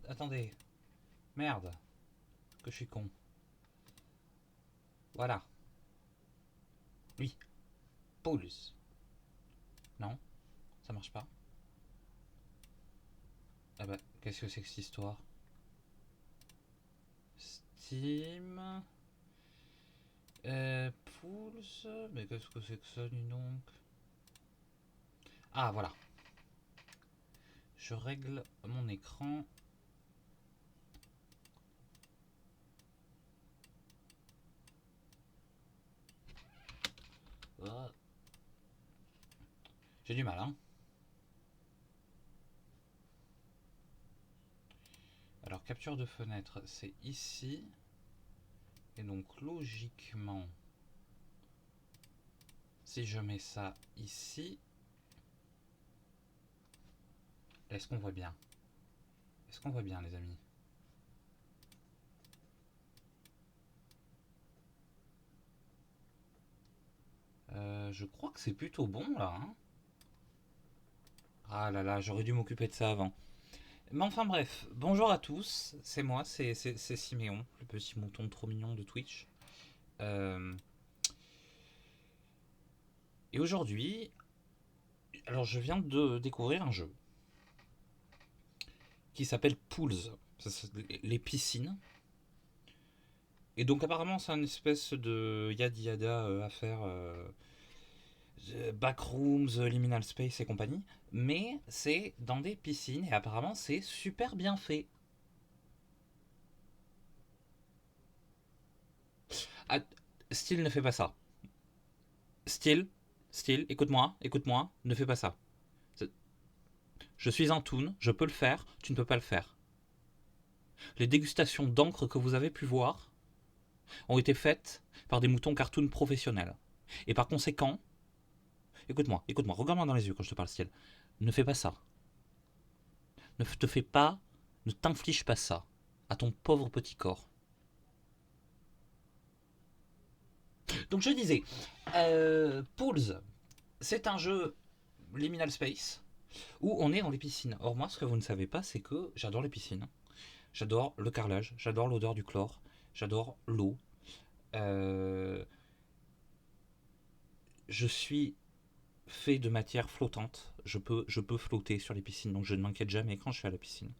Attendez. Merde. Que je suis con. Voilà. Lui. Pulse. Non. Ça marche pas. Ah bah, qu'est-ce que c'est que cette histoire? Steam. Pulse. Mais qu'est-ce que c'est que ça, dis donc? Ah, voilà. Je règle mon écran. J'ai du mal, hein. Alors, capture de fenêtre, c'est ici. Et donc, logiquement, si je mets ça ici, est-ce qu'on voit bien? Est-ce qu'on voit bien, les amis? Je crois que c'est plutôt bon, là, hein. Ah là là, j'aurais dû m'occuper de ça avant. Mais enfin bref, bonjour à tous, c'est moi, c'est Siméon, le petit mouton trop mignon de Twitch. Et aujourd'hui, alors je viens de découvrir un jeu qui s'appelle Pools, les piscines. Et donc apparemment c'est une espèce de yadi yada à faire, Backrooms, Liminal Space et compagnie. Mais c'est dans des piscines et apparemment c'est super bien fait. Ah, style, ne fais pas ça. Style, écoute-moi, ne fais pas ça. Je suis un toon, je peux le faire, tu ne peux pas le faire. Les dégustations d'encre que vous avez pu voir ont été faites par des moutons cartoon professionnels. Et par conséquent, écoute-moi, regarde-moi dans les yeux quand je te parle style. Ne fais pas ça. Ne te fais pas, ne t'inflige pas ça à ton pauvre petit corps. Donc je disais, Pools, c'est un jeu liminal space où on est dans les piscines. Or moi, ce que vous ne savez pas, c'est que j'adore les piscines. J'adore le carrelage, j'adore l'odeur du chlore, j'adore l'eau. Euh, je suis fait de matière flottante. Je peux flotter sur les piscines, donc je ne m'inquiète jamais quand je suis à la piscine.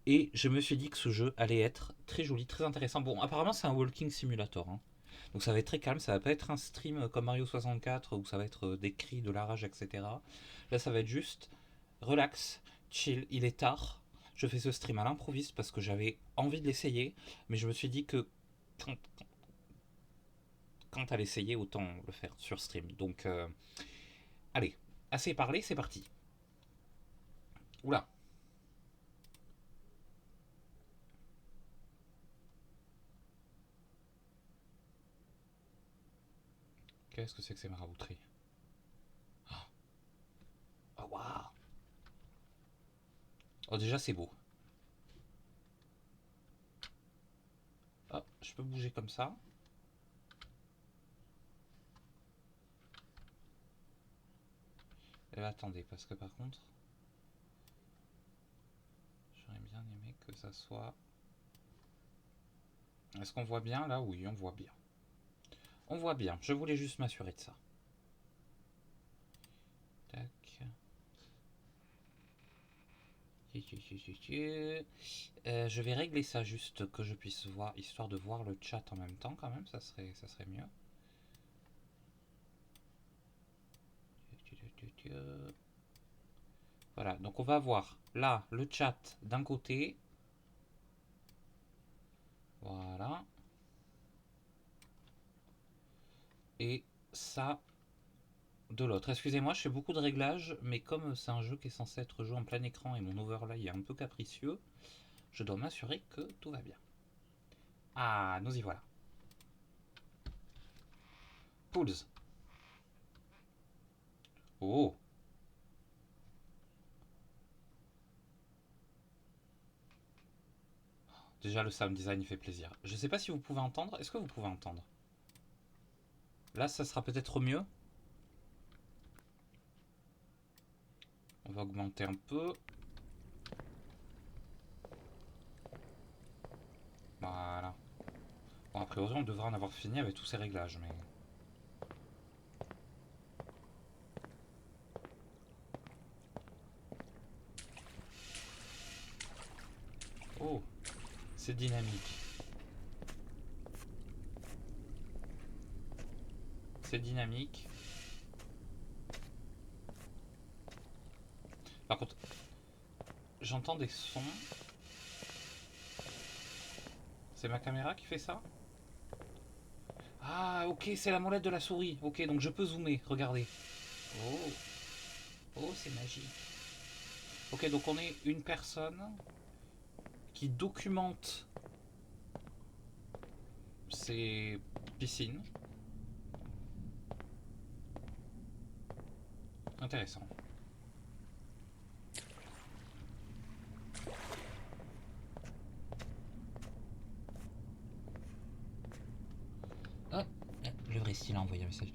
Et je me suis dit que ce jeu allait être très joli, très intéressant. Bon, apparemment c'est un walking simulator, hein. Donc ça va être très calme, ça va pas être un stream comme Mario 64 où ça va être des cris, de la rage, etc. Là ça va être juste relax, chill, il est tard. Je fais ce stream à l'improviste parce que j'avais envie de l'essayer, mais je me suis dit que quand, à l'essayer, autant le faire sur stream. Donc allez, assez parlé, c'est parti. Oula, qu'est-ce que c'est que ces marabouteries? Oh waouh. Oh déjà c'est beau. Oh, je peux bouger comme ça. Attendez, parce que par contre, j'aurais bien aimé que ça soit... Est-ce qu'on voit bien là? Oui, on voit bien. On voit bien, je voulais juste m'assurer de ça. Tac. Je vais régler ça juste que je puisse voir, histoire de voir le chat en même temps quand même, ça serait mieux. Voilà, donc on va voir là le chat d'un côté. Voilà. Et ça de l'autre. Excusez-moi, je fais beaucoup de réglages, mais comme c'est un jeu qui est censé être joué en plein écran et mon overlay est un peu capricieux, je dois m'assurer que tout va bien. Ah, nous y voilà. Pools. Oh, déjà le sound design il fait plaisir. Je sais pas si vous pouvez entendre. Est-ce que vous pouvez entendre? Là, ça sera peut-être mieux. On va augmenter un peu. Voilà. Bon, a priori, on devrait en avoir fini avec tous ces réglages, mais... Oh, c'est dynamique. C'est dynamique. Par contre, j'entends des sons. C'est ma caméra qui fait ça? Ah, ok, c'est la molette de la souris. Ok, donc je peux zoomer, regardez. Oh, oh, c'est magique. Ok, donc on est une personne qui documente ses piscines. Intéressant. Ah, le vrai style a envoyé un message.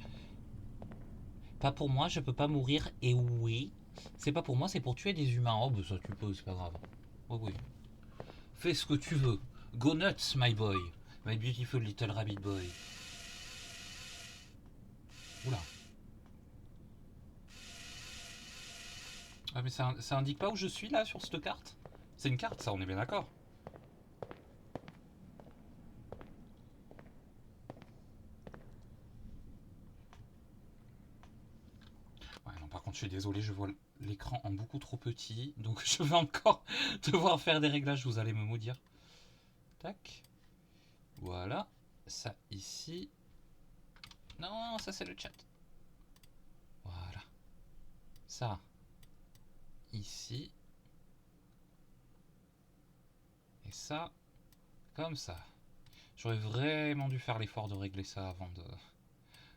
Pas pour moi, je peux pas mourir. Et oui, c'est pas pour moi, c'est pour tuer des humains. Oh, bah ça tu peux, c'est pas grave. Oh oui. Fais ce que tu veux. Go nuts, my boy. My beautiful little rabbit boy. Oula. Ah, mais ça indique pas où je suis là sur cette carte? C'est une carte, ça, on est bien d'accord. Ouais, non, par contre, je suis désolé, je vois l'écran en beaucoup trop petit. Donc, je vais encore devoir faire des réglages, vous allez me maudire. Tac. Voilà. Ça ici. Non, ça c'est le chat. Voilà. Ça. Ici. Et ça. Comme ça. J'aurais vraiment dû faire l'effort de régler ça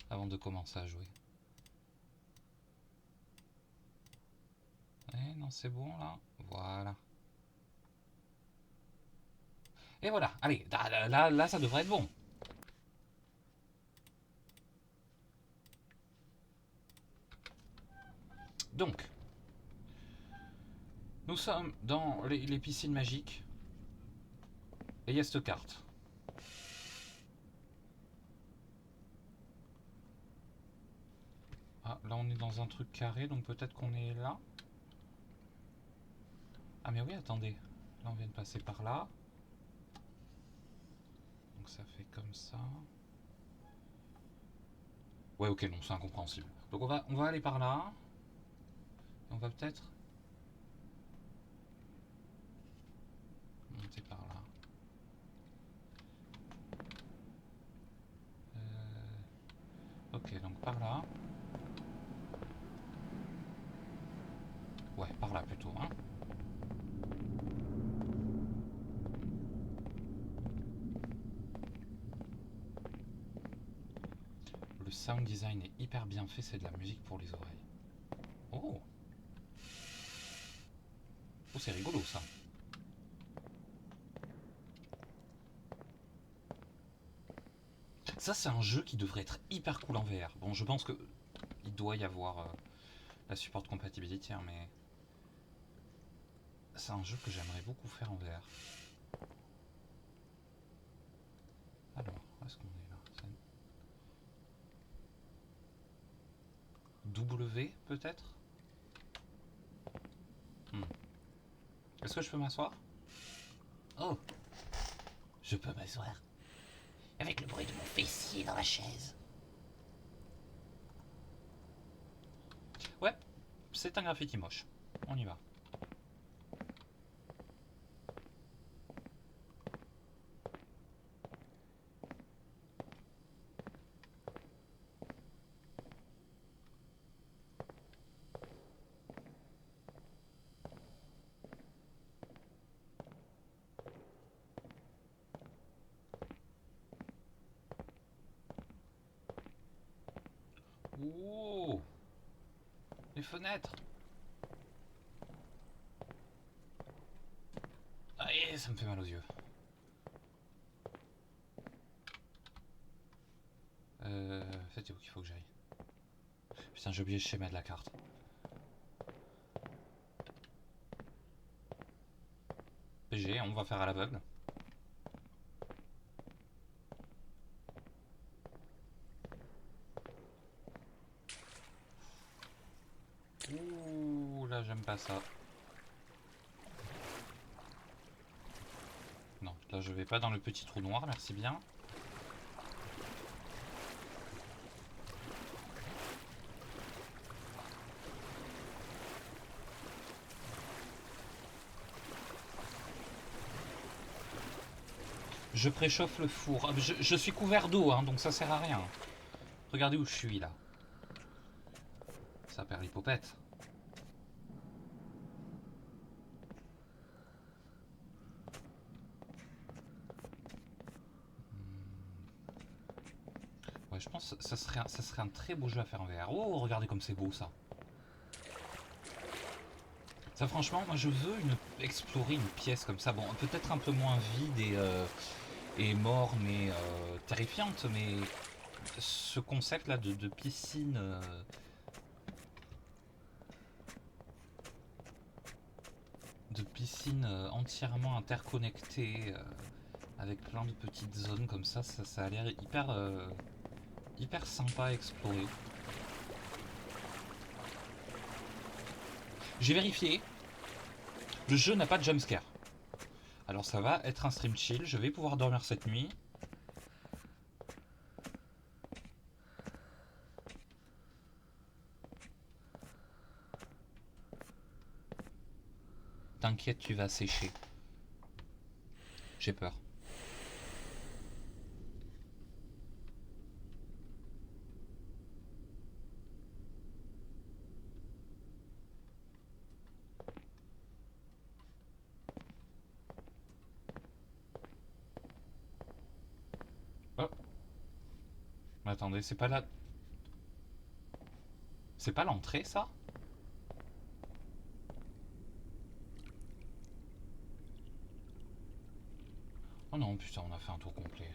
avant de commencer à jouer. Ouais, non, c'est bon là. Voilà. Et voilà. Allez, là, ça devrait être bon. Donc, nous sommes dans les piscines magiques. Et il y a cette carte. Ah, là on est dans un truc carré, donc peut-être qu'on est là. Ah mais oui, attendez. Là on vient de passer par là. Donc ça fait comme ça. Ouais, ok, non, c'est incompréhensible. Donc on va aller par là. Et on va peut-être monter par là. Ok, donc par là. Ouais, par là plutôt, hein. Le sound design est hyper bien fait, c'est de la musique pour les oreilles. Oh, oh, c'est rigolo ça. Ça, c'est un jeu qui devrait être hyper cool en VR. Bon, je pense que il doit y avoir la support compatibility, hein, mais c'est un jeu que j'aimerais beaucoup faire en VR. Alors, où est-ce qu'on est là? W peut-être. Est-ce que je peux m'asseoir? Oh, je peux m'asseoir. Avec le bruit de mon fessier dans la chaise. Ouais, c'est un graffiti moche. On y va. Oh, les fenêtres. Aïe, ça me fait mal aux yeux. C'est où qu'il faut que j'aille? Putain, j'ai oublié le schéma de la carte. PG, on va faire à l'aveugle. Ouh, là j'aime pas ça. Non, là je vais pas dans le petit trou noir, merci bien. Je préchauffe le four. Je suis couvert d'eau, hein, donc ça sert à rien. Regardez où je suis là. Ça perd l'hypopète. Ouais, je pense que ça serait un très beau jeu à faire en VR. Oh, regardez comme c'est beau ça. Ça franchement, moi je veux explorer une pièce comme ça. Bon, peut-être un peu moins vide et mort, mais terrifiante, mais ce concept là de piscine entièrement interconnectée avec plein de petites zones comme ça a l'air hyper sympa à explorer. J'ai vérifié, le jeu n'a pas de jumpscare. Alors ça va être un stream chill, je vais pouvoir dormir cette nuit. T'inquiète, tu vas sécher. J'ai peur. Mais attendez, c'est pas la... C'est pas l'entrée, ça? Oh non, putain, on a fait un tour complet.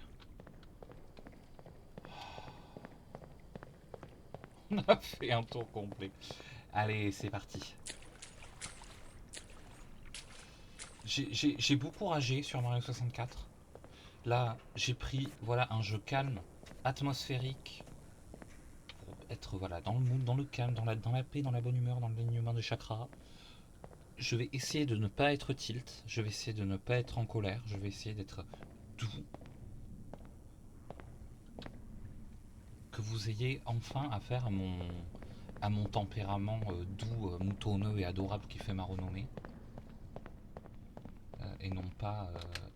On a fait un tour complet. Allez, c'est parti. J'ai beaucoup ragé sur Mario 64. Là, j'ai pris voilà, un jeu calme, atmosphérique, pour être voilà, dans le mood, dans le calme, dans la paix, dans la bonne humeur, dans l'alignement des chakras. Je vais essayer de ne pas être tilt, je vais essayer de ne pas être en colère, je vais essayer d'être doux. Que vous ayez enfin affaire à mon tempérament doux, moutonneux et adorable qui fait ma renommée. Et non pas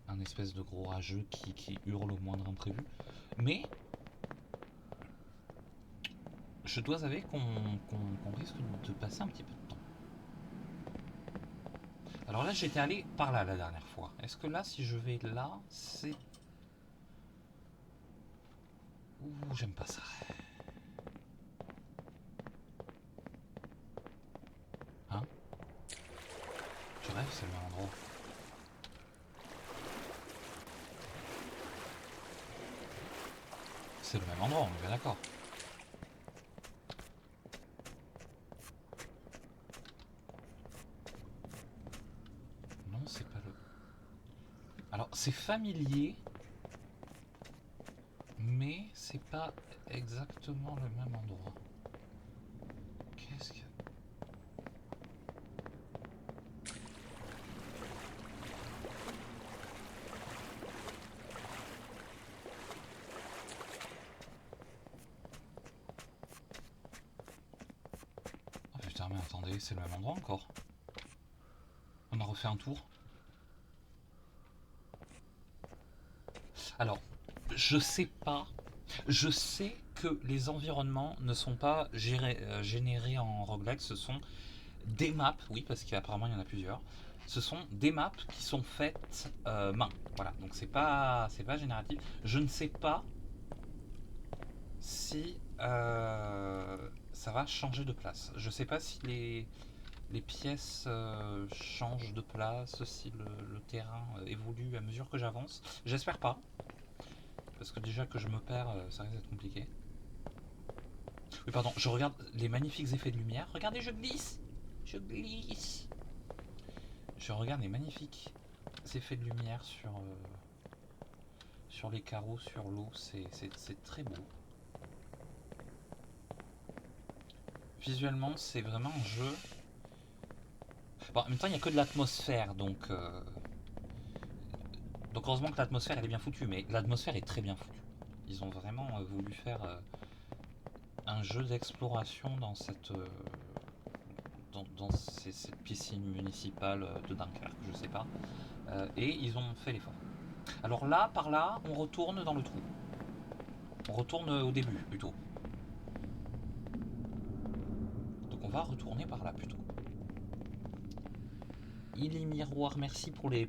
un espèce de gros rageux qui hurle au moindre imprévu. Mais je dois avouer qu'on risque de passer un petit peu de temps. Alors là, j'étais allé par là la dernière fois. Est-ce que là, si je vais là, c'est... Ouh, j'aime pas ça. Hein? Tu rêves, c'est le même endroit. C'est le même endroit, on est bien d'accord. Non, c'est pas le... Alors, c'est familier, mais c'est pas exactement le même endroit. Qu'est-ce que... Oh putain, mais attendez, c'est le même endroit encore. On a refait un tour. Alors, je sais pas. Je sais que les environnements ne sont pas générés en roguelike, ce sont des maps, oui, parce qu'apparemment il y en a plusieurs. Ce sont des maps qui sont faites main. Voilà, donc c'est pas génératif. Je ne sais pas si ça va changer de place. Je sais pas si les pièces changent de place, si le terrain évolue à mesure que j'avance. J'espère pas. Parce que déjà que je me perds, ça risque d'être compliqué. Oui, pardon, je regarde les magnifiques effets de lumière. Regardez, je glisse. Je glisse. Je regarde les magnifiques effets de lumière sur les carreaux, sur l'eau. C'est très beau. Visuellement, c'est vraiment un jeu. Bon, en même temps, il n'y a que de l'atmosphère, donc heureusement que l'atmosphère elle est bien foutue, mais l'atmosphère est très bien foutue. Ils ont vraiment voulu faire un jeu d'exploration dans cette cette piscine municipale de Dunkerque, je sais pas. Et ils ont fait l'effort. Alors là, par là, on retourne dans le trou. On retourne au début plutôt. Donc on va retourner par là plutôt. Il est miroir, merci pour les...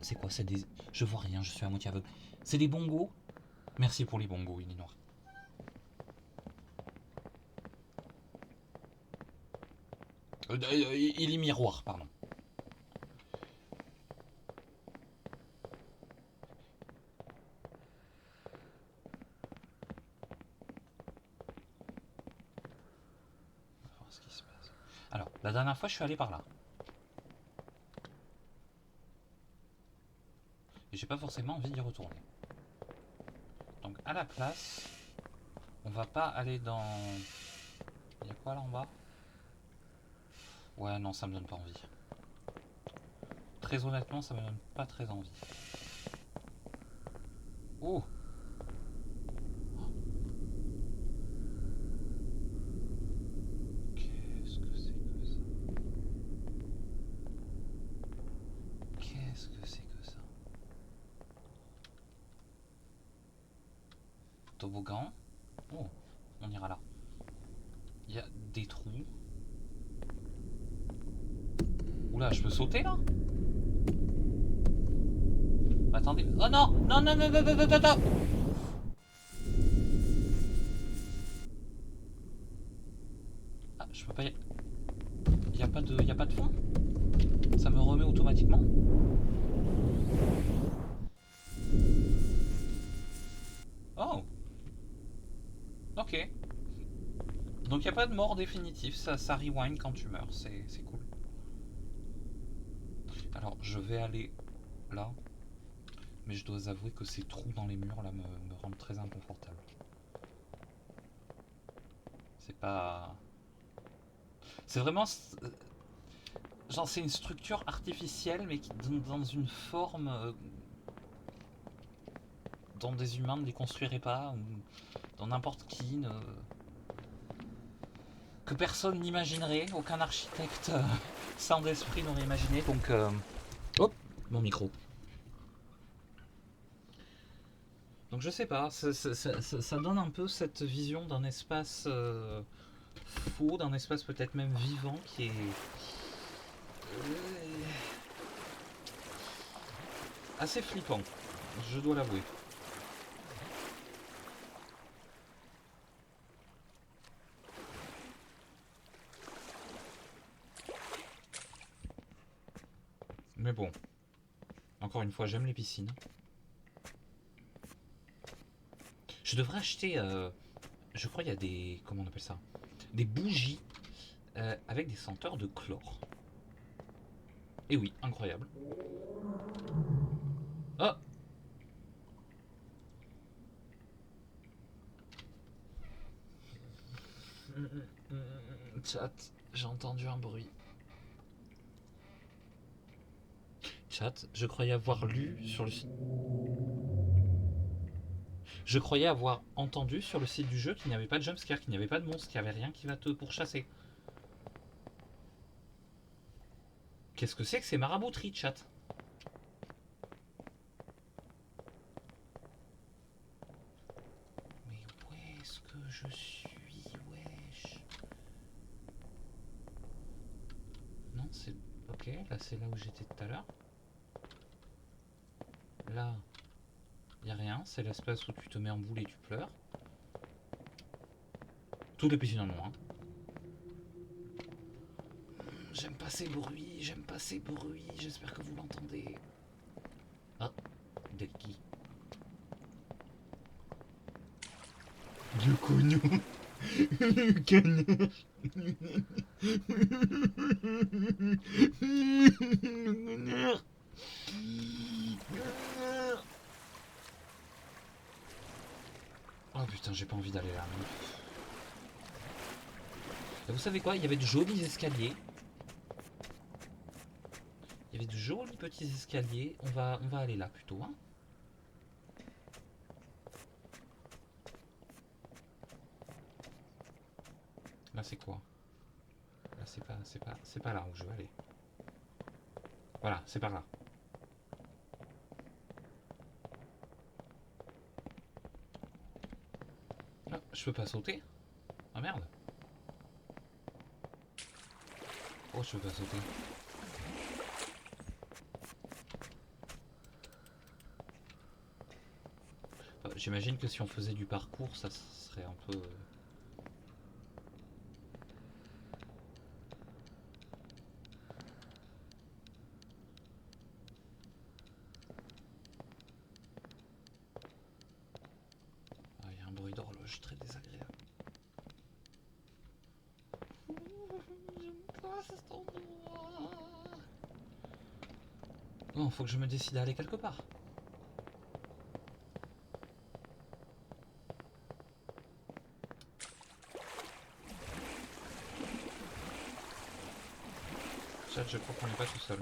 C'est quoi, c'est des... Je vois rien, je suis à moitié aveugle. C'est des bongos. Merci pour les bongos, il est noir. Il est miroir, pardon. On va voir ce qui se passe. Alors, la dernière fois, je suis allé par là. Et j'ai pas forcément envie d'y retourner. Donc, à la place, on va pas aller dans... Il y a quoi là en bas? Ouais, non, ça me donne pas envie. Très honnêtement, ça me donne pas très envie. Oh! Qu'est-ce que c'est que ça? Qu'est-ce que c'est que ça? Toboggan. Oh, on ira là. Il y a des trous. Oula, je peux sauter là? Attendez. Oh non! Non, non, non, non, non, non, non, non! Je peux pas y... Y a pas de fin. Ça me remet automatiquement. Oh. Ok. Donc il n'y a pas de mort définitive, ça rewind quand tu meurs, c'est cool. Alors je vais aller là, mais je dois avouer que ces trous dans les murs là me rendent très inconfortable. C'est pas... C'est vraiment... Genre c'est une structure artificielle mais qui dans une forme dont des humains ne les construiraient pas, ou dont n'importe qui ne... Que personne n'imaginerait, aucun architecte sans d'esprit n'aurait imaginé, donc... Hop, mon micro. Donc je sais pas, ça donne un peu cette vision d'un espace faux, d'un espace peut-être même vivant qui est assez flippant, je dois l'avouer. Mais bon, encore une fois, j'aime les piscines. Je devrais acheter, je crois il y a des, comment on appelle ça, des bougies avec des senteurs de chlore. Et oui, incroyable. Oh, chat, j'ai entendu un bruit. Chat, je croyais avoir lu sur le site. Je croyais avoir entendu sur le site du jeu qu'il n'y avait pas de jumpscare, qu'il n'y avait pas de monstre, qu'il n'y avait rien qui va te pourchasser. Qu'est-ce que c'est que ces marabouteries, chat? Mais où est-ce que je suis? Wesh. Non, c'est... Ok, là c'est là où j'étais tout à l'heure. Là, y a rien, c'est l'espace où tu te mets en boule et tu pleures. Toutes les piscines en ont, hein. J'aime pas ces bruits, j'espère que vous l'entendez. Ah, Delki. Du coup, nous... Canard. Oh putain, j'ai pas envie d'aller là. Et vous savez quoi? Il y avait de jolis escaliers. Il y avait de jolis petits escaliers. On va aller là plutôt, hein. Là c'est quoi? Là c'est pas là où je veux aller. Voilà, c'est par là. Ah, je peux pas sauter? Ah merde. Oh, je peux pas sauter. J'imagine que si on faisait du parcours, ça serait un peu... Ah, il y a un bruit d'horloge très désagréable. J'aime pas cet endroit. Oh, faut que je me décide à aller quelque part. Chat, je crois qu'on n'est pas tout seul.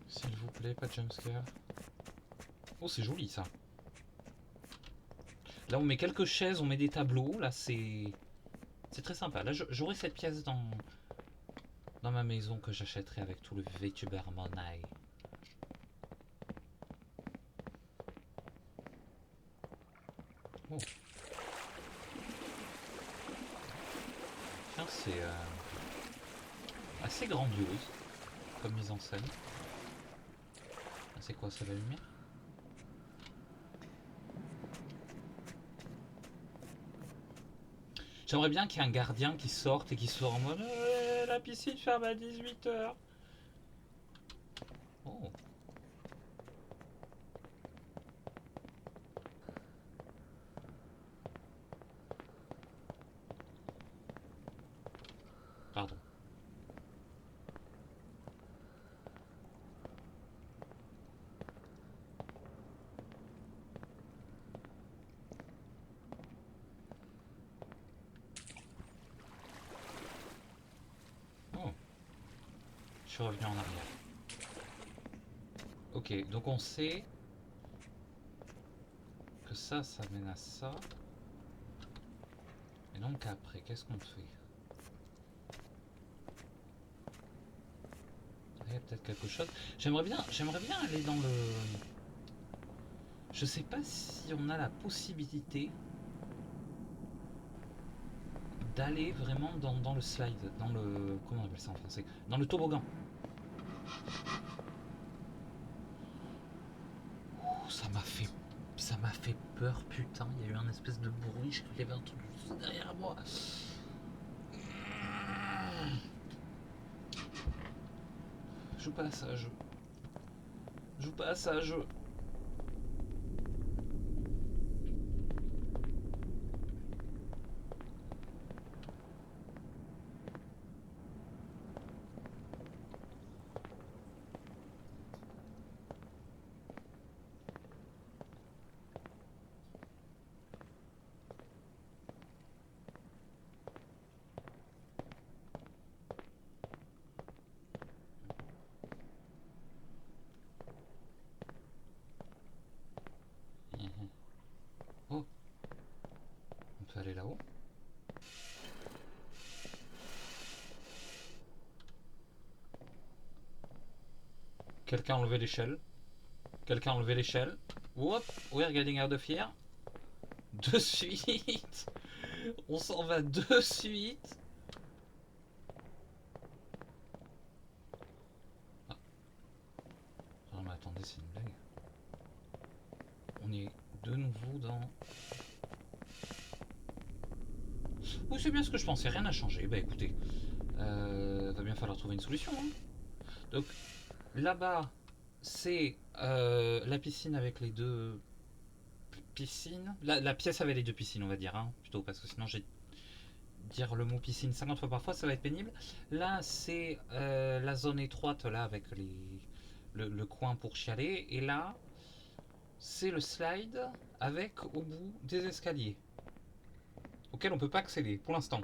S'il vous plaît, pas de jumpscare. Oh, c'est joli ça. Là, on met quelques chaises, on met des tableaux. Là, c'est très sympa. Là, j'aurai cette pièce dans ma maison que j'achèterai avec tout le VTuber money. Oh. Tiens, c'est assez grandiose comme mise en scène. Ah, c'est quoi ça, la lumière? J'aimerais bien qu'il y ait un gardien qui sorte et qui soit en mode la piscine ferme à 18h. Oh. Pardon. Oh. Je suis revenu en arrière. Ok, donc on sait que ça mène à ça. Et donc après, qu'est-ce qu'on fait? Il y a peut-être quelque chose. J'aimerais bien aller dans le... Je sais pas si on a la possibilité d'aller vraiment dans le slide, dans le... Comment on appelle ça en français? Dans le toboggan. Oh, ça m'a fait peur, putain. Il y a eu un espèce de bruit, je crois qu'il y avait un truc juste derrière moi. Joue pas à ça, je... Joue pas à ça, je... Oh, on peut aller là-haut. Quelqu'un a enlevé l'échelle. Quelqu'un a enlevé l'échelle. Whoop, we're getting out of here. De suite. On s'en va de suite. Ah. Non mais attendez, c'est une blague. On est de nouveau dans... Oui, c'est bien ce que je pensais, rien n'a changé. Bah écoutez, va bien falloir trouver une solution. Hein. Donc là-bas, c'est la piscine avec les deux piscines. La pièce avec les deux piscines, on va dire, hein, plutôt, parce que sinon j'ai dire le mot piscine 50 fois par fois, ça va être pénible. Là, c'est la zone étroite, là, avec le coin pour chialer. Et là, c'est le slide avec au bout des escaliers auxquels on peut pas accéder pour l'instant.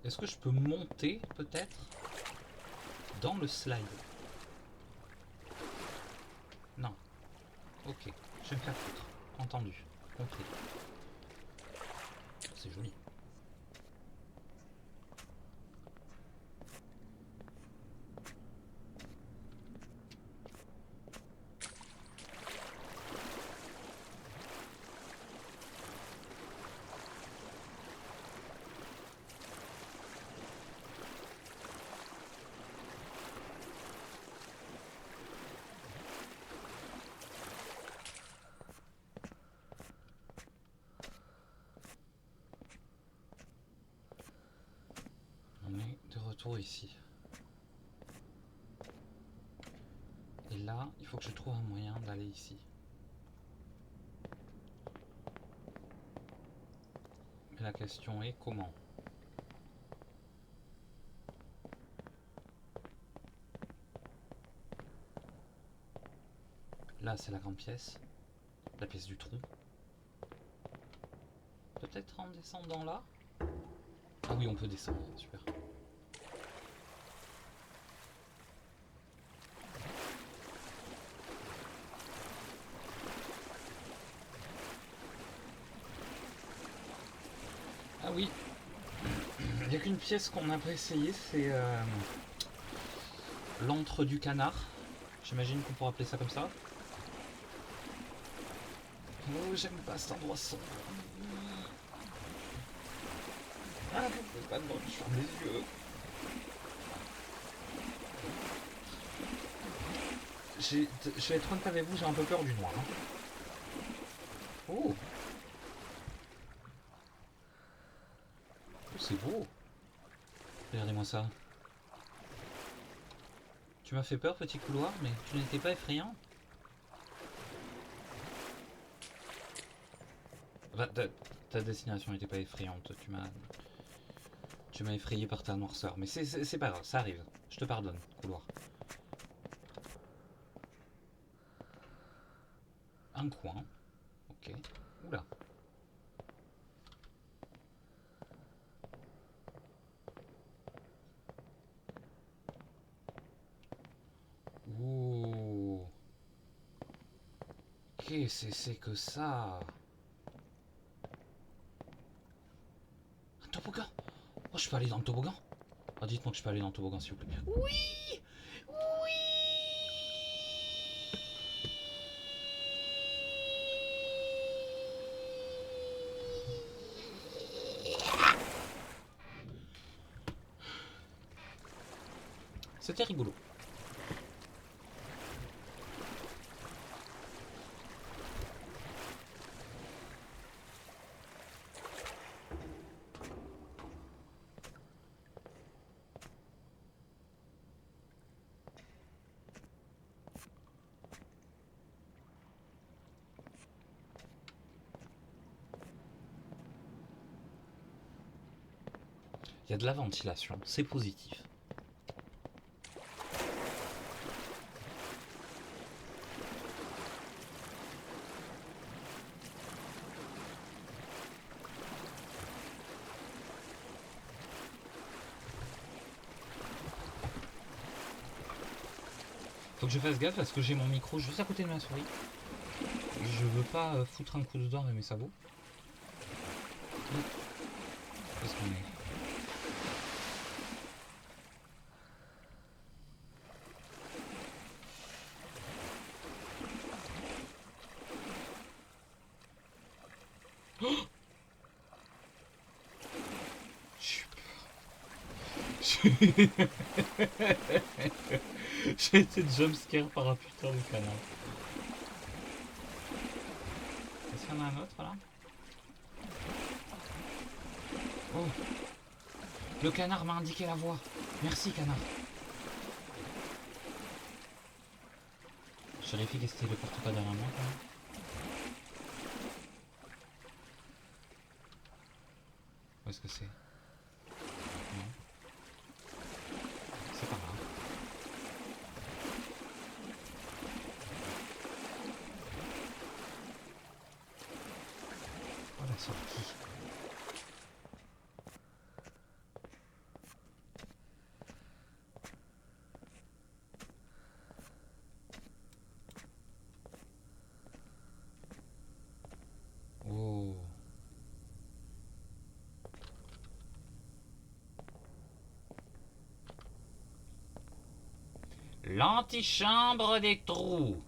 Est-ce que je peux monter peut-être dans le slide? Non. Ok. Je vais me faire foutre. Entendu. Compris. C'est joli. On est de retour ici. Et là, il faut que je trouve un moyen d'aller ici. Mais la question est comment? Là, c'est la grande pièce. La pièce du trou. Peut-être en descendant là? Ah oui, on peut descendre, super. Ah oui, il n'y a qu'une pièce qu'on n'a pas essayé, c'est l'antre du canard. J'imagine qu'on pourra appeler ça comme ça. Oh, j'aime pas cet endroit sombre. Ah, faut pas de bruit, je ferme les yeux. Je vais être honnête avec vous, j'ai un peu peur du noir. Hein. Oh, c'est beau. Regardez-moi ça. Tu m'as fait peur, petit couloir, mais tu n'étais pas effrayant. Enfin, ta destination n'était pas effrayante. Tu m'as effrayé par ta noirceur. Mais c'est pas grave, ça arrive. Je te pardonne, couloir. Un coin. Ok. Oula. Ouh. Qu'est-ce que c'est que ça? Un toboggan. Oh, je peux aller dans le toboggan? Oh, dites-moi que je peux aller dans le toboggan, s'il vous plaît. Oui. Oui. C'était rigolo. Il y a de la ventilation, c'est positif. Faut que je fasse gaffe parce que j'ai mon micro juste à côté de ma souris. Je veux pas foutre un coup dedans avec mes sabots. Qu'est-ce qu'on est? J'ai été jumpscare par un putain de canard. Est-ce qu'il y en a un autre là? Oh, le canard m'a indiqué la voie. Merci canard. Je vérifie qu'est-ce qu'il ne porte pas derrière moi quand même. Où est-ce que c'est? Non. C'est pas grave. Oh la sortie. Oh. L'antichambre des trous.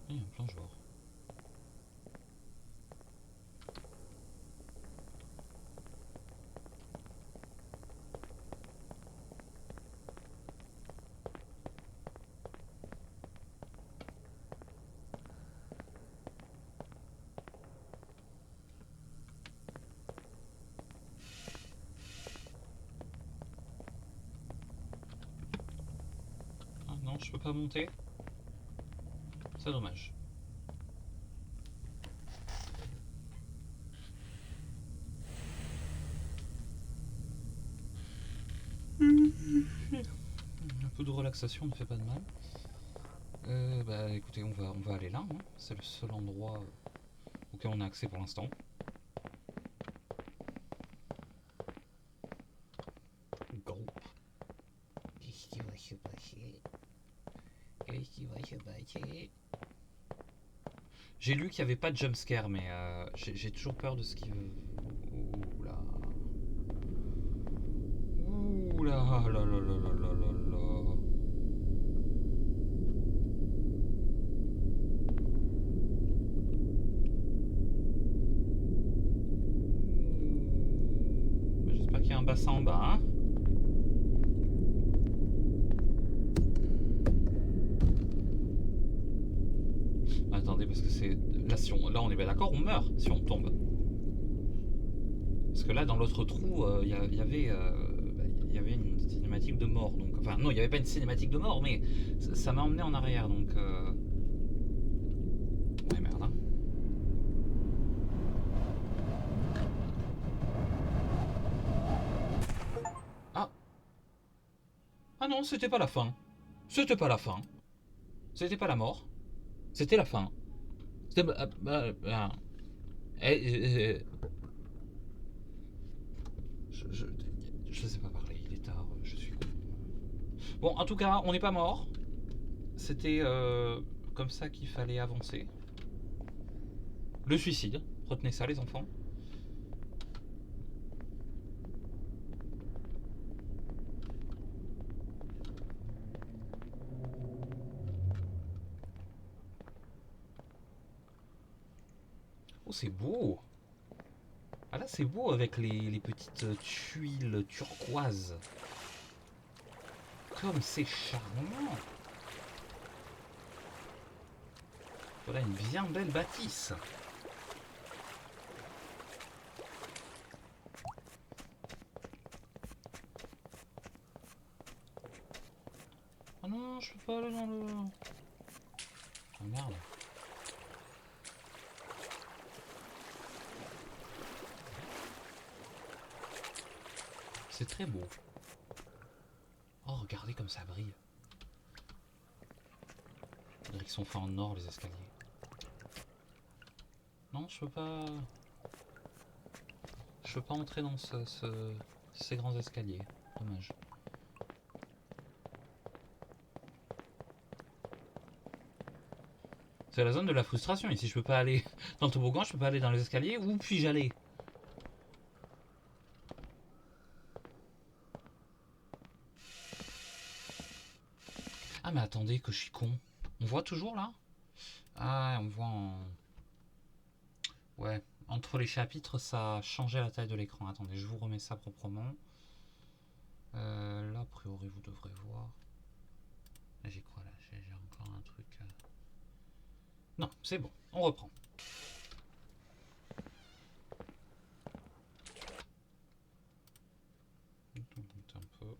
Il y a un plongeoir. Ah non, je peux pas monter. C'est dommage. Un peu de relaxation ne fait pas de mal. Bah écoutez, on va aller là. Hein. C'est le seul endroit auquel on a accès pour l'instant. Groupe. Qu'est-ce qui va se passer? Qu'est-ce qui va se passer? J'ai lu qu'il n'y avait pas de jumpscare, mais j'ai toujours peur de ce qui veut. Ouh Oula, là là là là là là là. J'espère qu'il y a un bassin en bas, hein. Attendez, parce que c'est... Là, si on... Là, on est bien d'accord, on meurt si on tombe. Parce que là, dans l'autre trou, il y avait une cinématique de mort. Donc... Enfin, non, il n'y avait pas une cinématique de mort, mais ça m'a emmené en arrière, donc... Ouais, merde, hein. Ah. Ah non, c'était pas la fin. C'était pas la fin. C'était pas la mort. C'était la fin. C'était... je, je, je sais pas parler, il est tard, je suis con. Bon, en tout cas, on n'est pas mort. C'était comme ça qu'il fallait avancer. Le suicide, retenez ça les enfants. Oh, c'est beau. Ah là, c'est beau avec les petites tuiles turquoises. Comme c'est charmant. Voilà une bien belle bâtisse. Oh non, je peux pas aller dans le... Oh merde. C'est très beau. Oh, regardez comme ça brille. On dirait qu'ils sont faits en or, les escaliers. Non, je peux pas... Je peux pas entrer dans ces grands escaliers. Dommage. C'est la zone de la frustration ici. Je peux pas aller dans le toboggan, je peux pas aller dans les escaliers. Où puis-je aller? Ah mais attendez que je suis con. On voit toujours là? Ah, on voit en... Ouais, entre les chapitres, ça a changé la taille de l'écran. Attendez, je vous remets ça proprement. Là, a priori, vous devrez voir. Là, j'ai quoi là? J'ai encore un truc... Non, c'est bon, on reprend. Un peu.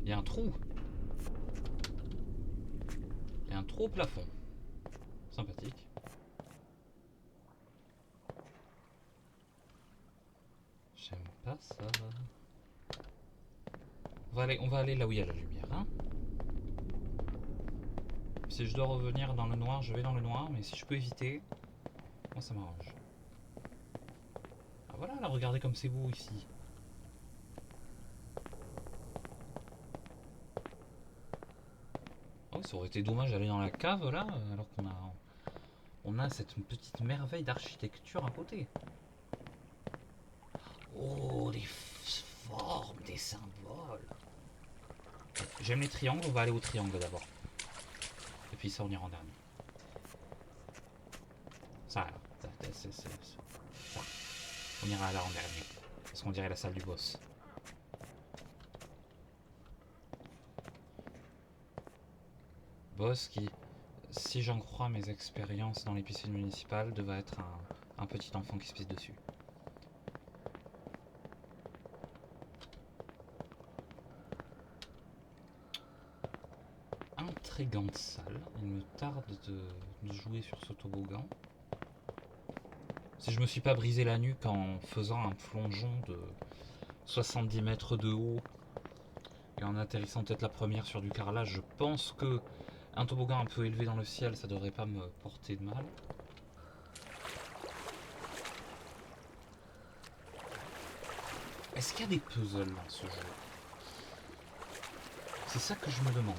Il y a un trou. Il y a un trou au plafond. Sympathique. J'aime pas ça. On va aller là où il y a la lumière, hein. Si je dois revenir dans le noir, je vais dans le noir, mais si je peux éviter, moi ça m'arrange. Ah voilà, là, regardez comme c'est beau ici. Oh, ça aurait été dommage d'aller dans la cave là, alors on a cette petite merveille d'architecture à côté. Oh, des formes, des symboles. J'aime les triangles, on va aller au triangle d'abord. Et puis ça, on ira en dernier. Ça, on ira là en dernier. Parce qu'on dirait la salle du boss. Boss qui, si j'en crois mes expériences dans les piscines municipales, devait être un petit enfant qui se pisse dessus. Intrigante salle. Il me tarde de jouer sur ce toboggan. Si je me suis pas brisé la nuque en faisant un plongeon de 70 mètres de haut et en atterrissant peut-être la première sur du carrelage, je pense que un toboggan un peu élevé dans le ciel, ça devrait pas me porter de mal. Est-ce qu'il y a des puzzles dans ce jeu? C'est ça que je me demande.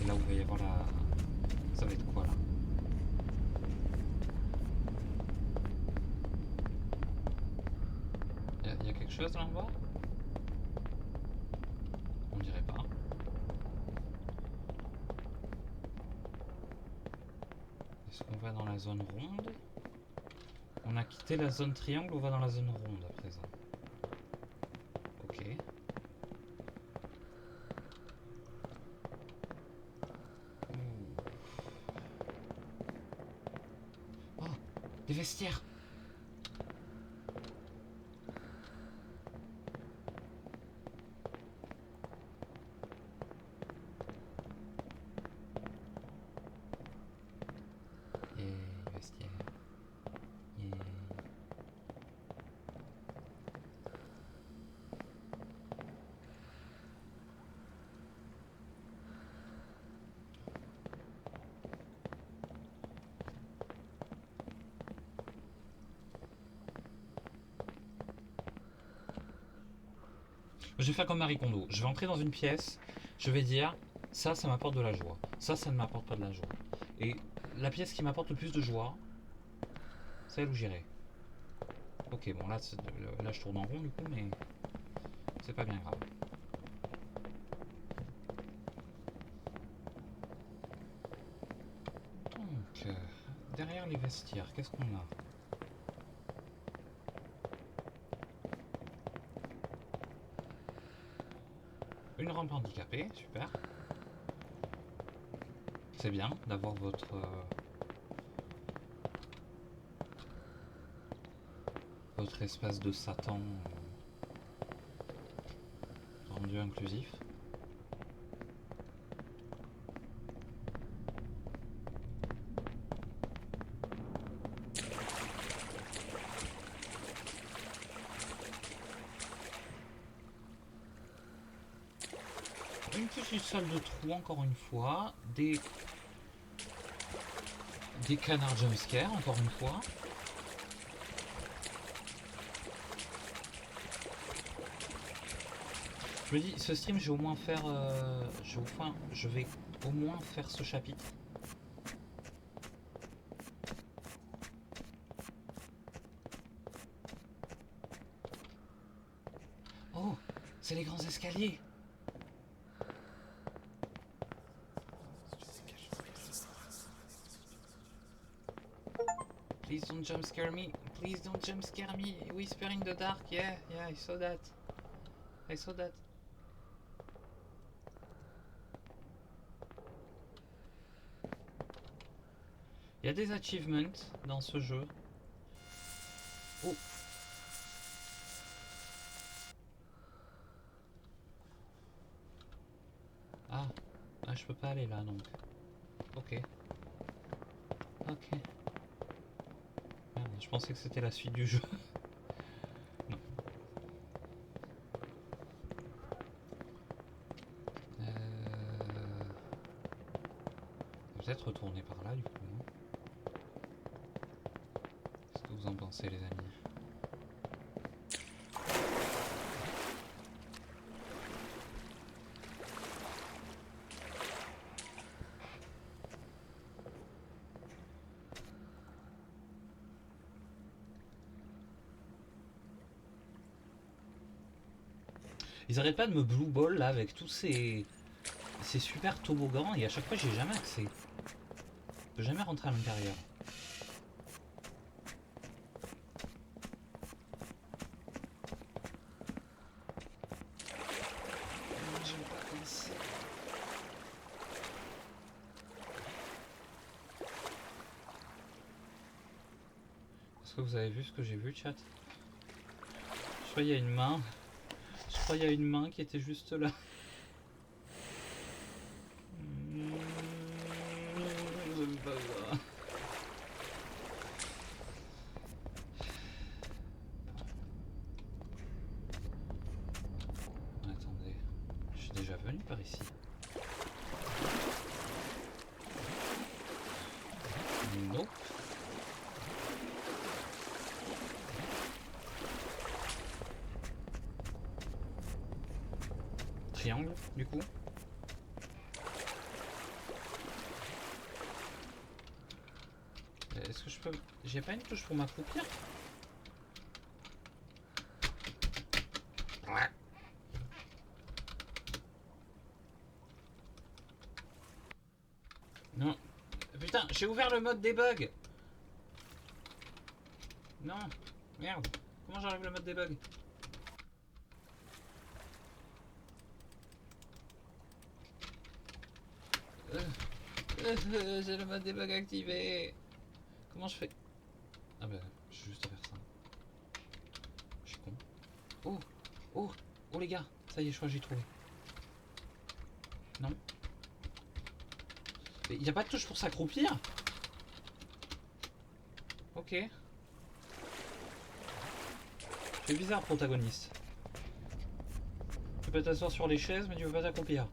c'est là où il va y avoir la... Ça va être quoi là? Il y a quelque chose là en bas? On dirait pas. Est-ce qu'on va dans la zone ronde? On a quitté la zone triangle, on va dans la zone ronde à présent. Ok. Oh, des vestiaires! Yeah, vestiaires. Yeah. Je vais faire comme Marie Kondo. Je vais entrer dans une pièce, je vais dire ça, ça m'apporte de la joie. Ça ne m'apporte pas de la joie. Et la pièce qui m'apporte le plus de joie, c'est elle où j'irai. Ok, bon là je tourne en rond du coup, mais c'est pas bien grave. Donc, derrière les vestiaires, qu'est-ce qu'on a? Une rampe handicapée, super. C'est bien d'avoir votre espace de Satan rendu inclusif. Une petite salle de trou encore une fois, des canards jumpscare encore une fois. Je me dis, ce stream, je vais au moins faire, je vais au moins faire ce chapitre. Oh, c'est les grands escaliers. Please don't jump scare me. Please don't jump scare me. Whisper in the dark. Yeah, yeah, I saw that. I saw that. Il y a des achievements dans ce jeu. Oh. Ah, je peux pas aller là donc. Ok. Ok. Merde, je pensais que c'était la suite du jeu. Non. Peut-être retourner par là du coup. Qu'est-ce que vous en pensez les amis? Ils arrêtent pas de me blue ball là avec tous ces super toboggans et à chaque fois j'ai jamais accès. Je peux jamais rentrer à l'intérieur. Est-ce que vous avez vu ce que j'ai vu, chat? Je crois qu'il y a une main. Je crois qu'il y a une main qui était juste là. J'aime pas ça. Attendez, je suis déjà venu par ici. Nope. Triangle, du coup. Est-ce que je peux... J'ai pas une touche pour m'accroupir? Non. Putain, j'ai ouvert le mode debug. Non. Merde. Comment j'enlève le mode debug? J'ai le mode debug activé. Comment je fais? Ah bah, je vais juste faire ça. Je suis con. Oh, oh, oh les gars, ça y est, je crois que j'ai trouvé. Non. Il n'y a pas de touche pour s'accroupir? Ok. C'est bizarre, protagoniste. Tu peux t'asseoir sur les chaises, mais tu veux pas t'accroupir.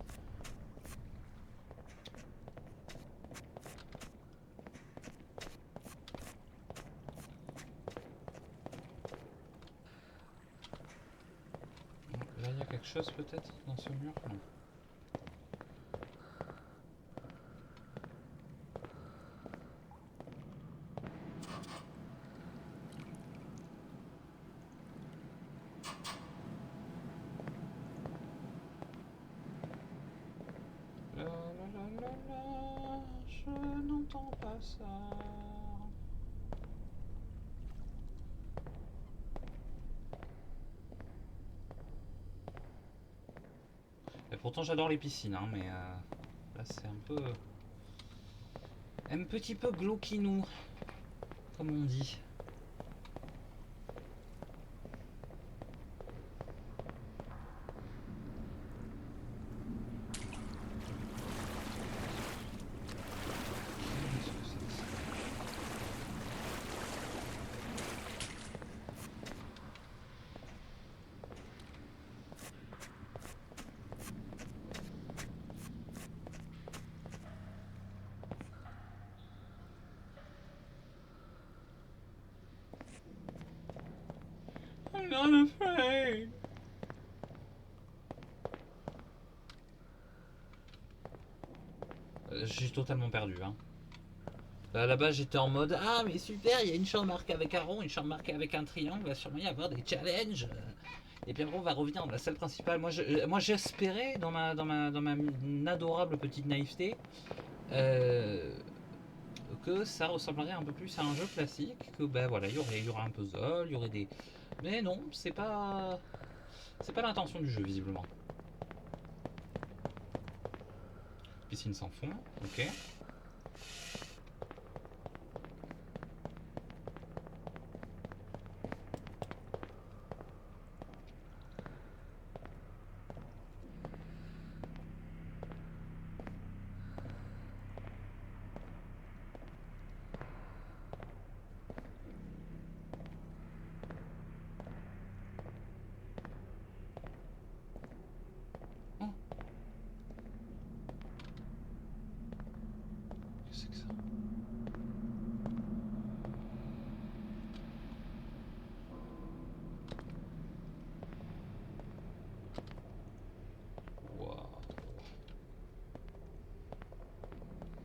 Là, il y a quelque chose peut-être dans ce mur? Non. La la la la la, je n'entends pas ça. Et pourtant j'adore les piscines, hein, mais là c'est un peu... un petit peu glauquinou, comme on dit. I'm not afraid. Je suis totalement perdu, hein. Là, à la base, j'étais en mode ah, mais super, il y a une chambre marquée avec un rond, une chambre marquée avec un triangle, il va sûrement y avoir des challenges. Et puis après, on va revenir dans la salle principale. Moi j'espérais, dans ma adorable petite naïveté, que ça ressemblerait un peu plus à un jeu classique. Que ben voilà, il y aura un puzzle, il y aurait des. Mais non, c'est pas l'intention du jeu, visiblement. Piscine sans fond, ok. Qu'est-ce que c'est que ça? Waouh.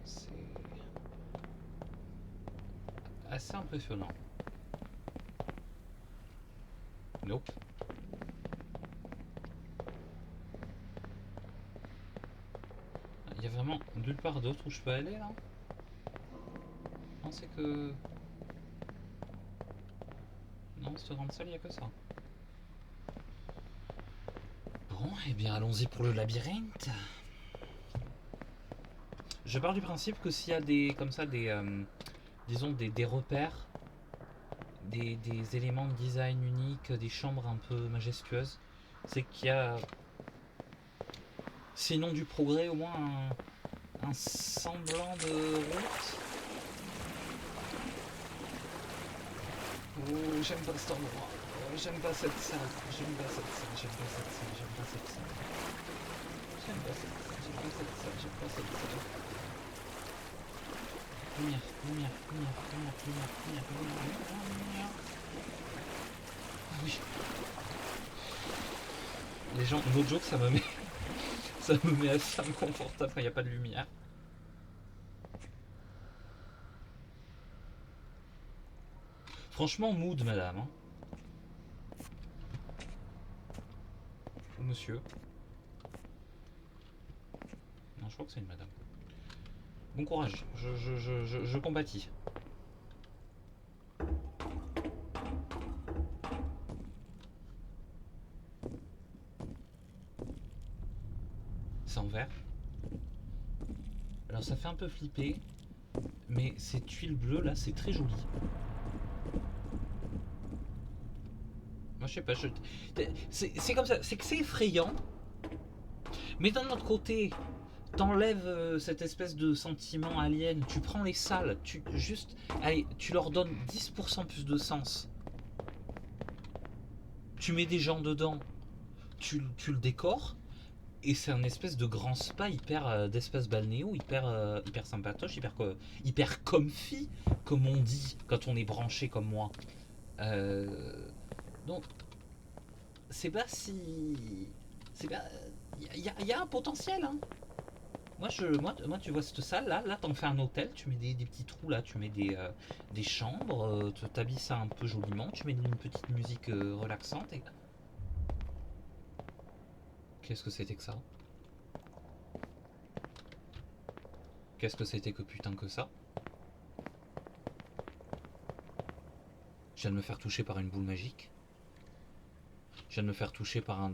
C'est assez impressionnant. Nope. Il y a vraiment nulle part d'autre où je peux aller là? Non, c'est que. Non, cette grande salle, il n'y a que ça. Bon, et bien allons-y pour le labyrinthe. Je pars du principe que s'il y a des. Comme ça, des. Disons des repères, des éléments de design uniques, des chambres un peu majestueuses, c'est qu'il y a. Sinon du progrès, au moins un semblant de route. Oh, j'aime pas cet endroit. Oh, j'aime pas cette salle. J'aime pas cette salle. J'aime pas cette salle. J'aime pas cette salle. J'aime pas cette salle. J'aime pas cette salle. J'aime pas cette salle. Lumière, lumière, lumière, lumière, lumière, lumière, lumière, lumière. Ah oui. Les gens, no joke, ça me met. Ça me met assez inconfortable quand il n'y a pas de lumière. Franchement, mood, madame. Hein. Ou monsieur. Non, je crois que c'est une madame. Bon courage, je compatis. C'est en vert. Alors ça fait un peu flipper, mais cette tuile bleue là, c'est très joli. Moi je sais pas, c'est comme ça, c'est que c'est effrayant, mais d'un autre côté, t'enlèves cette espèce de sentiment alien, tu prends les salles, allez, tu leur donnes 10% plus de sens. Tu mets des gens dedans, tu le décores, et c'est un espèce de grand spa hyper d'espace balnéo, hyper sympatoche, hyper comfy, comme on dit quand on est branché comme moi. Euh, donc, c'est pas si. C'est pas. Il y a un potentiel, hein. Moi, tu vois cette salle là, t'en fais un hôtel, tu mets des petits trous là, tu mets des chambres, tu t'habilles ça un peu joliment, tu mets une petite musique relaxante et. Qu'est-ce que c'était que ça? Qu'est-ce que c'était que putain que ça? Je viens de me faire toucher par une boule magique. Je viens de me faire toucher par un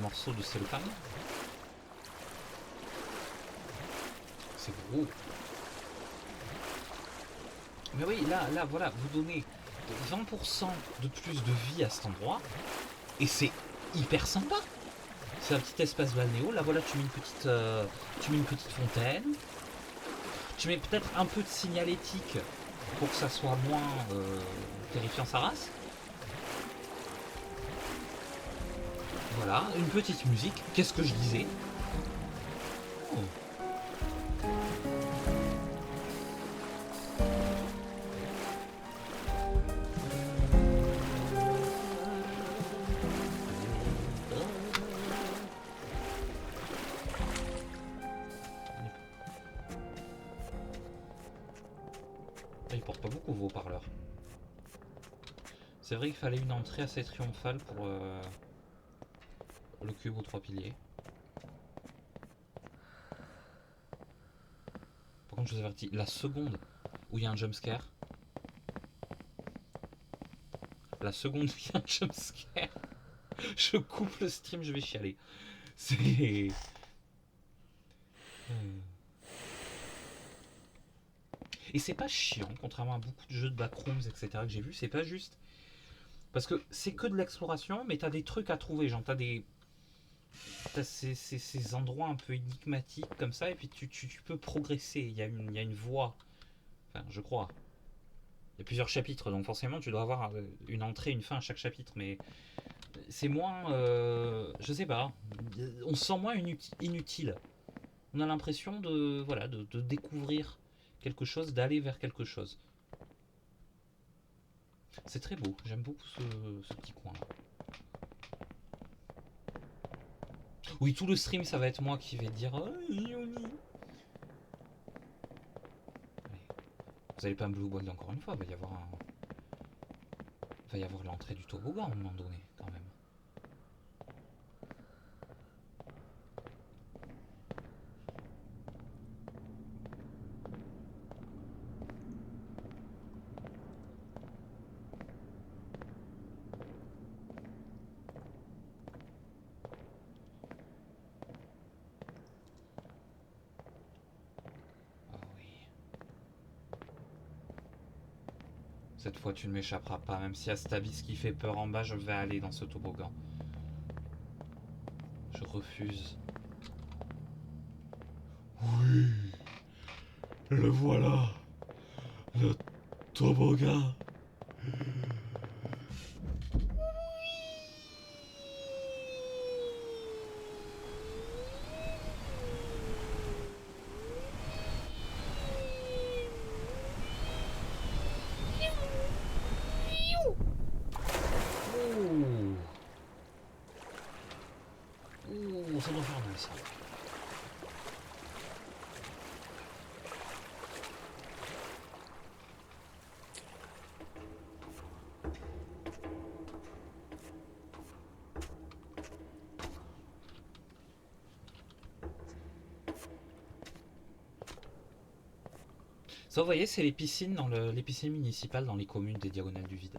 morceau de cellophane. C'est gros. Mais oui, là, voilà, vous donnez 20% de plus de vie à cet endroit. Et c'est hyper sympa. C'est un petit espace balnéo. Là, voilà, tu mets une petite fontaine. Tu mets peut-être un peu de signalétique pour que ça soit moins terrifiant sa race. Voilà, une petite musique. Qu'est-ce que je disais? Oh. Ils portent pas beaucoup vos parleurs. C'est vrai qu'il fallait une entrée assez triomphale pour le cube aux 3 piliers. Par contre, je vous avertis, la seconde où il y a un jumpscare, la seconde où il y a un jumpscare, je coupe le stream, je vais chialer. C'est. Et c'est pas chiant, contrairement à beaucoup de jeux de backrooms, etc. que j'ai vu, c'est pas juste. Parce que c'est que de l'exploration, mais t'as des trucs à trouver, genre T'as ces endroits un peu énigmatiques comme ça, et puis tu peux progresser, il y a une voie. Enfin, je crois. Il y a plusieurs chapitres, donc forcément tu dois avoir une entrée, une fin à chaque chapitre, mais c'est moins. Je sais pas. On se sent moins inutile. On a l'impression de, voilà, de découvrir quelque chose, d'aller vers quelque chose. C'est très beau, j'aime beaucoup ce petit coin là. Oui, tout le stream, ça va être moi qui vais dire oh, Yoni. Vous allez pas me blue ball encore une fois, il va y avoir l'entrée du toboggan à un moment donné, quand même. Ah oui. Cette fois, tu ne m'échapperas pas, même si Astabis qui fait peur en bas, je vais aller dans ce toboggan. Je refuse. Oui, le voilà, le toboggan. Ouh, ça doit faire mal ça. Ça, vous voyez, c'est les piscines les piscines municipales dans les communes des diagonales du vide.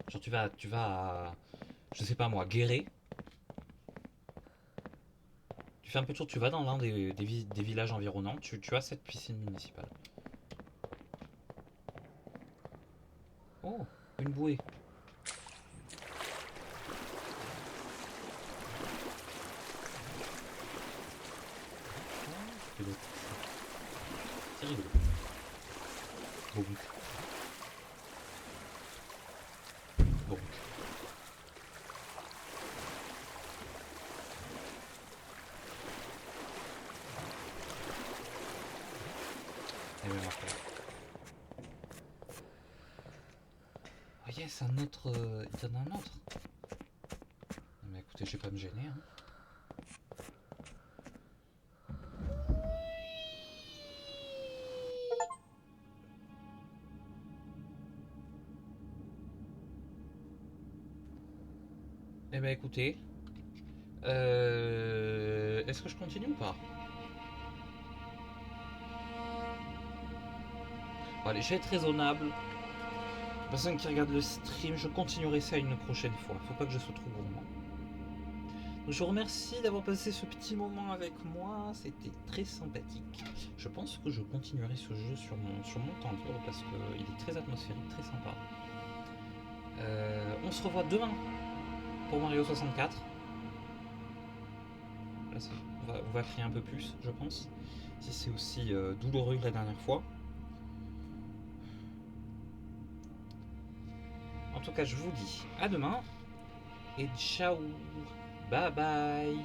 Genre tu vas à, je sais pas moi, Guéret. Tu fais un peu de tour, tu vas dans l'un des villages environnants, tu as cette piscine municipale. Oh, une bouée. Oh, c'est rigolo. C'est rigolo. Bon, bon. Et même après. Ah yes, un autre. Il donne un autre. Non, mais écoutez, je vais pas me gêner. Hein. Eh ben écoutez, est-ce que je continue ou pas? Bon, allez, je vais être raisonnable. Personne qui regarde le stream, je continuerai ça une prochaine fois. Faut pas que je sois trop gourmand. Donc, je vous remercie d'avoir passé ce petit moment avec moi, c'était très sympathique. Je pense que je continuerai ce jeu sur mon temps libre parce qu'il est très atmosphérique, très sympa. On se revoit demain pour Mario 64. Là, on va crier un peu plus, je pense. Si c'est aussi douloureux que la dernière fois. En tout cas, je vous dis à demain et ciao. Bye bye.